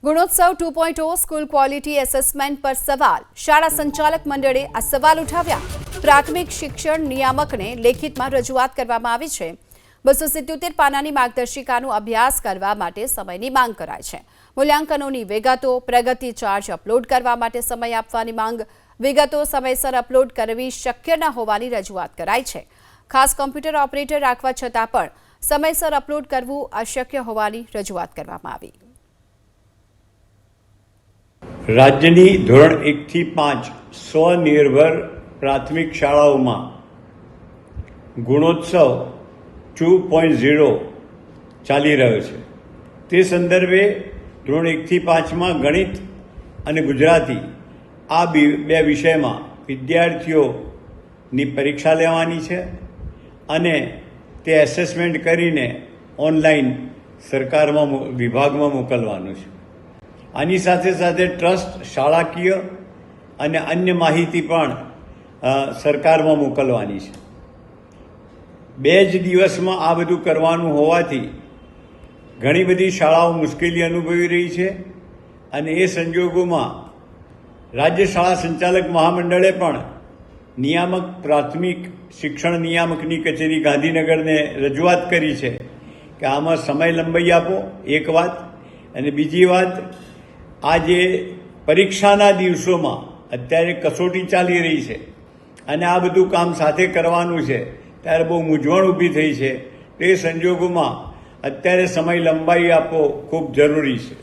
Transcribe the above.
ગુણોત્સવ 2.0 school quality assessment પર સવાલ શાળા સંચાલક મંડળે આ સવાલ ઉઠાવ્યા। પ્રાથમિક શિક્ષણ નિયામકને લેખિતમાં રજૂઆત કરવામાં આવી છે। 277 પાનાની માર્ગદર્શિકાનો અભ્યાસ કરવા માટે સમયની માંગ કરાઈ છે। મૂલ્યાંકનોની વિગતો, પ્રગતિ ચાર્જ અપલોડ કરવા માટે સમય આપવાની માંગ, વિગતો સમયસર અપલોડ કરવી શક્ય ન હોવાની રજૂઆત કરાઈ છે। ખાસ કોમ્પ્યુટર ઓપરેટર રાખવા છતાં પણ સમયસર અપલોડ કરવું અશક્ય હોવાની રજૂઆત કરવામાં આવી। રાજ્યની ધોરણ 1 થી 5 સ્વનિર્ભર પ્રાથમિક શાળાઓમાં ગુણોત્સવ 2.0 ચાલી રહ્યો છે। તે સંદર્ભે ધોરણ 1 થી 5માં ગણિત અને ગુજરાતી આ બે વિષયમાં વિદ્યાર્થીઓની પરીક્ષા લેવાની છે અને તે એસેસમેન્ટ કરીને ઓનલાઈન સરકારમાં વિભાગમાં મોકલવાનું છે। આની સાથે સાથે ટ્રસ્ટ, શાળાકીય અને અન્ય માહિતી પણ સરકારમાં મોકલવાની છે। 2 જ દિવસમાં આ બધું કરવાનું હોવાથી ઘણી બધી શાળાઓ મુશ્કેલી અનુભવી રહી છે અને એ સંજોગોમાં રાજ્ય શાળા સંચાલક મહામંડળે પણ નિયામક પ્રાથમિક શિક્ષણ નિયામકની કચેરી ગાંધીનગરને રજૂઆત કરી છે કે આમાં સમય લંબાઈ આપો, એક વાત, અને બીજી વાત, આ જે પરીક્ષાના દિવસોમાં અત્યારે કસોટી ચાલી રહી છે અને આ બધું કામ સાથે કરવાનું છે ત્યારે બહુ મૂંઝવણ ઊભી થઈ છે। તે સંજોગોમાં અત્યારે સમય લંબાઈ આપવો ખૂબ જરૂરી છે।